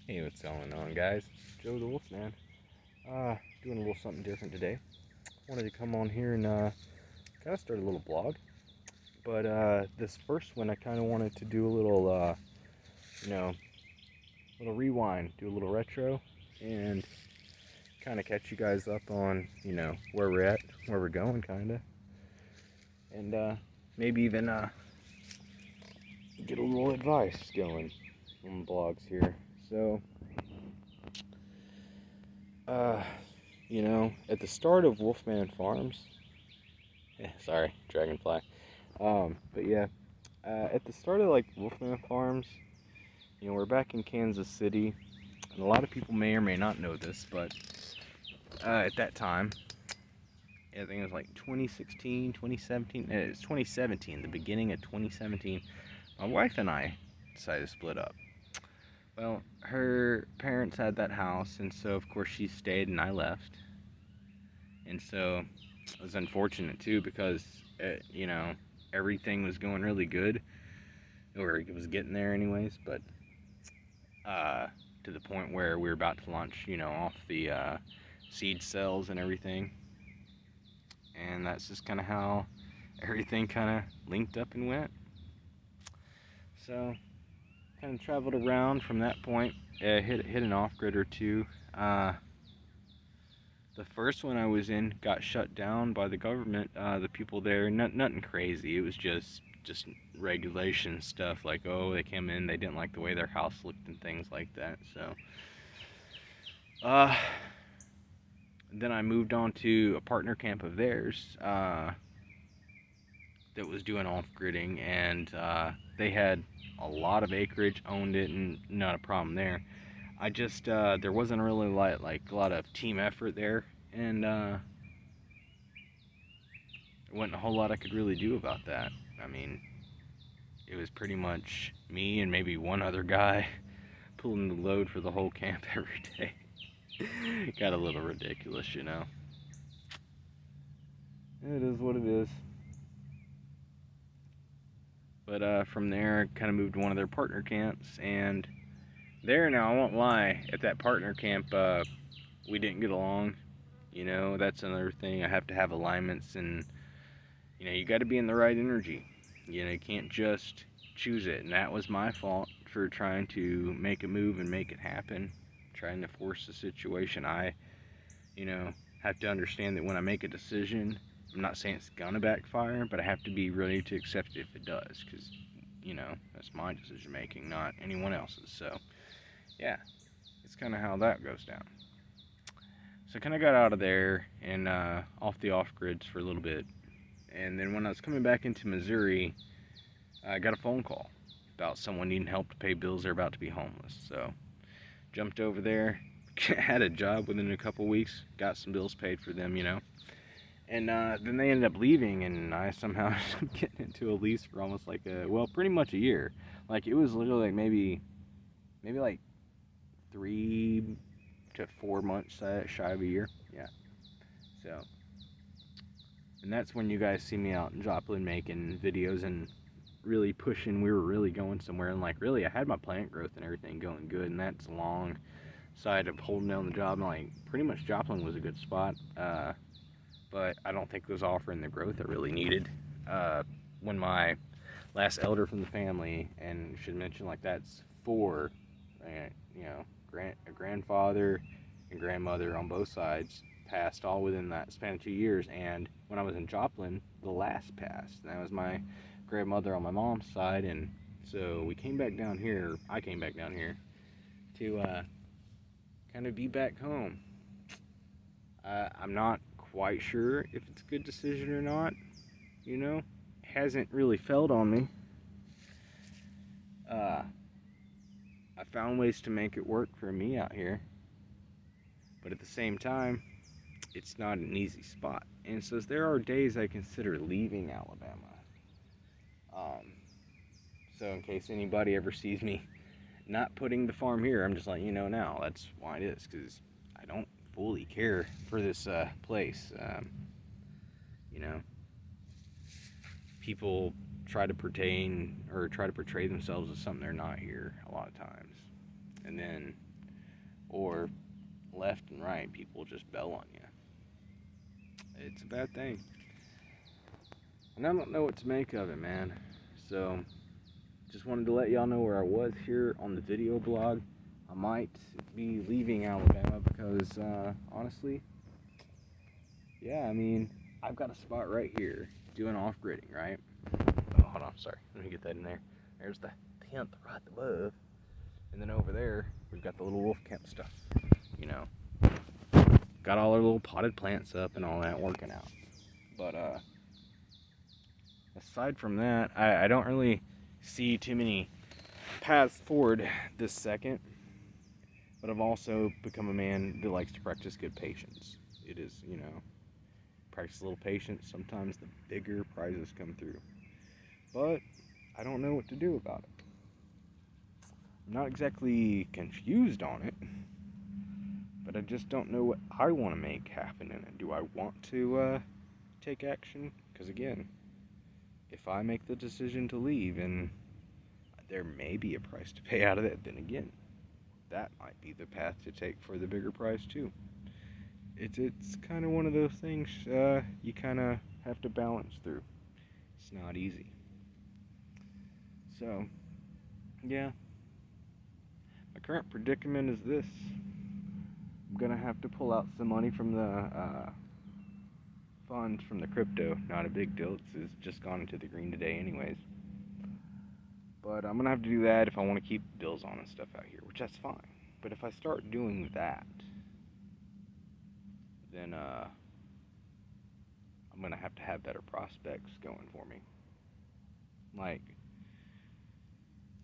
Hey, what's going on, guys? Joe the Wolfman. Doing a little something different today. Wanted to come on here and kind of start a little blog. But this first one, I kind of wanted to do a little, you know, little rewind, do a little retro, and kind of catch you guys up on, where we're at, where we're going, kind of, and maybe even get a little advice going on blogs here. So, uh, at the start of Wolfman Farms, sorry, Dragonfly. But yeah, at the start of like Wolfman Farms, we're back in Kansas City, and a lot of people may or may not know this, but at that time, I think it was like 2016, 2017. It's 2017, the beginning of 2017. My wife and I decided to split up. Well, her parents had that house, and so of course she stayed and I left. And so it was unfortunate too because, everything was going really good, or it was getting there anyways, but uh, to the point where we were about to launch, off the seed cells and everything. And that's just kind of how everything kind of linked up and went. So, kind of traveled around from that point, hit an off grid or two. The first one I was in got shut down by the government. The people there, nothing crazy. It was just regulation stuff like, oh, they came in, they didn't like the way their house looked and things like that. So, uh, then I moved on to a partner camp of theirs that was doing off gridding, and they had a lot of acreage, owned it, and not a problem there. I just there wasn't really like a lot of team effort there, and there wasn't a whole lot I could really do about that. I mean, it was pretty much me and maybe one other guy pulling the load for the whole camp every day. Got a little ridiculous, you know. It is what it is. But from there, kind of moved to one of their partner camps, and there now, I won't lie, at that partner camp, we didn't get along. That's another thing. I have to have alignments, and you got to be in the right energy. You can't just choose it, and that was my fault for trying to make a move and make it happen, trying to force the situation. I, you know, have to understand that when I make a decision, I'm not saying it's gonna backfire, but I have to be ready to accept it if it does, because that's my decision making, not anyone else's. So yeah, it's kind of how that goes down. So I kind of got out of there and off the off grids for a little bit, and then when I was coming back into Missouri, I got a phone call about someone needing help to pay bills. They're about to be homeless. So jumped over there, had a job within a couple weeks, got some bills paid for them. And then they ended up leaving, and I somehow ended up getting into a lease for almost like pretty much a year. Like it was literally like maybe like 3 to 4 months shy of a year. Yeah. So, and that's when you guys see me out in Joplin making videos and really pushing. We were really going somewhere, and like really, I had my plant growth and everything going good, and that's long side of holding down the job. And like pretty much Joplin was a good spot, but I don't think it was offering the growth it really needed. When my last elder from the family, and should mention like that's four, you know, a grandfather and grandmother on both sides passed all within that span of 2 years. And when I was in Joplin, the last passed. And that was my grandmother on my mom's side, and so we came back down here. I came back down here to kind of be back home. I'm not quite sure if it's a good decision or not. It hasn't really felt on me. Uh, I found ways to make it work for me out here, but at the same time, it's not an easy spot. And so there are days I consider leaving Alabama. Um, so in case anybody ever sees me not putting the farm here, I'm just letting you know now. That's why it is, because I don't fully care for this place. You know, people try to pertain or try to portray themselves as something they're not here a lot of times, and then or left and right, people just bail on you. It's a bad thing. And I don't know what to make of it, man. So, just wanted to let y'all know where I was here on the video blog. I might be leaving Alabama because, honestly, yeah, I mean, I've got a spot right here doing off-gridding, right? Oh, hold on, sorry. Let me get that in there. There's the tent right above. And then over there, we've got the little wolf camp stuff, you know. Got all our little potted plants up and all that working out. But, aside from that, I don't really see too many paths forward this second. But I've also become a man that likes to practice good patience. It is, you know, practice a little patience. Sometimes the bigger prizes come through. But I don't know what to do about it. I'm not exactly confused on it, but I just don't know what I want to make happen in it. Do I want to take action? Because again, if I make the decision to leave, and there may be a price to pay out of it, then again, that might be the path to take for the bigger price too. It's kind of one of those things you kind of have to balance through. It's not easy. So, yeah. My current predicament is this. I'm going to have to pull out some money from the funds from the crypto. Not a big deal. It's just gone into the green today anyways. But I'm going to have to do that if I want to keep bills on and stuff out here, which that's fine. But if I start doing that, then I'm going to have better prospects going for me. Like,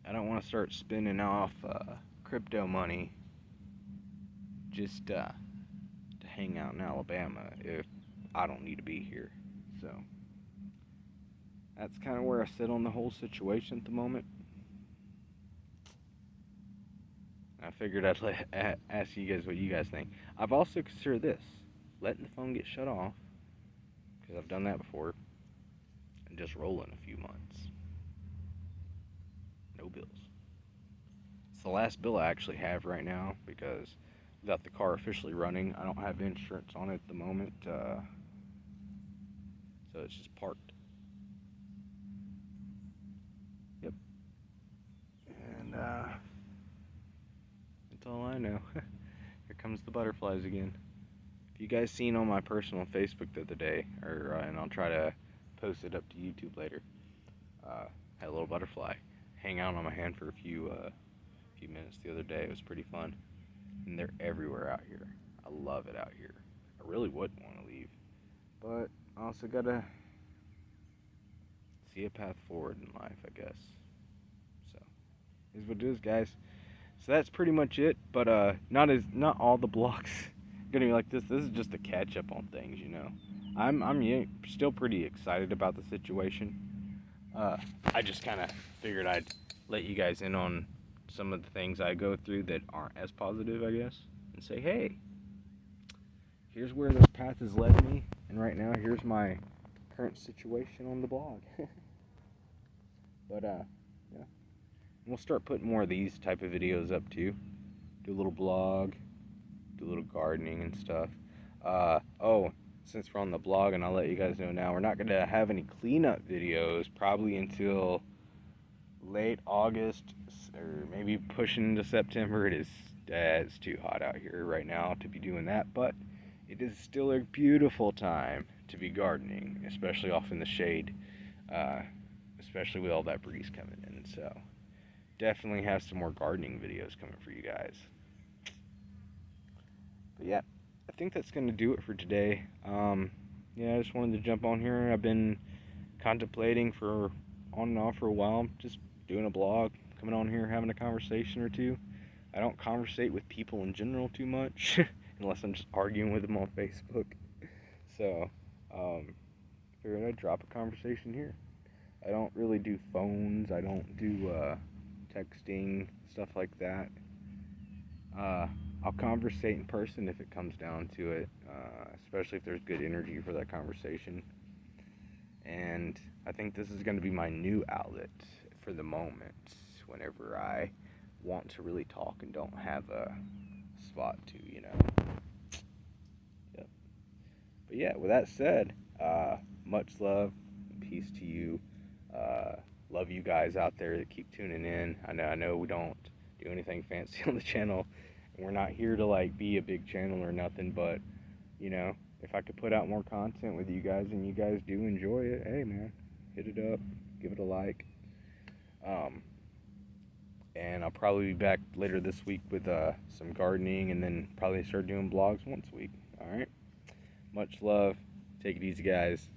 I don't want to start spending off crypto money just to hang out in Alabama if I don't need to be here. So that's kind of where I sit on the whole situation at the moment. I figured I'd ask you guys what you guys think. I've also considered this, letting the phone get shut off, because I've done that before, and just rolling a few months. No bills. It's the last bill I actually have right now, because without the car officially running, I don't have insurance on it at the moment, so it's just parked. Yep. And that's all I know. Here comes the butterflies again. If you guys seen on my personal Facebook the other day, and I'll try to post it up to YouTube later, had a little butterfly hang out on my hand for a few minutes the other day. It was pretty fun. And they're everywhere out here. I love it out here. I really wouldn't want to leave. But I also gotta see a path forward in life, I guess. So, here's what it is, guys. So that's pretty much it. But not all the blocks gonna be like this. This is just a catch up on things, you know. I'm still pretty excited about the situation. I just kind of figured I'd let you guys in on some of the things I go through that aren't as positive, I guess, and say, hey, here's where this path has led me, and right now here's my current situation on the blog. But yeah, and we'll start putting more of these type of videos up too. Do a little blog, do a little gardening and stuff. Oh, since we're on the blog, and I'll let you guys know now, we're not gonna have any cleanup videos probably until late August, or maybe pushing into September. It's too hot out here right now to be doing that, but it is still a beautiful time to be gardening, especially off in the shade, especially with all that breeze coming in. So definitely have some more gardening videos coming for you guys. But yeah, I think that's going to do it for today. Yeah, I just wanted to jump on here. I've been contemplating for on and off for a while, just doing a blog, coming on here, having a conversation or two. I don't conversate with people in general too much, unless I'm just arguing with them on Facebook. So, figured I'd drop a conversation here. I don't really do phones. I don't do texting, stuff like that. I'll conversate in person if it comes down to it, especially if there's good energy for that conversation. And I think this is going to be my new outlet for the moment, whenever I want to really talk and don't have spot too, you know. Yep. But yeah, with that said, much love, peace to you. Uh, Love you guys out there that keep tuning in. I know we don't do anything fancy on the channel, and we're not here to like be a big channel or nothing. But you know, if I could put out more content with you guys and you guys do enjoy it, hey man, hit it up, give it a like. Um, and I'll probably be back later this week with some gardening, and then probably start doing blogs once a week. All right. Much love. Take it easy, guys.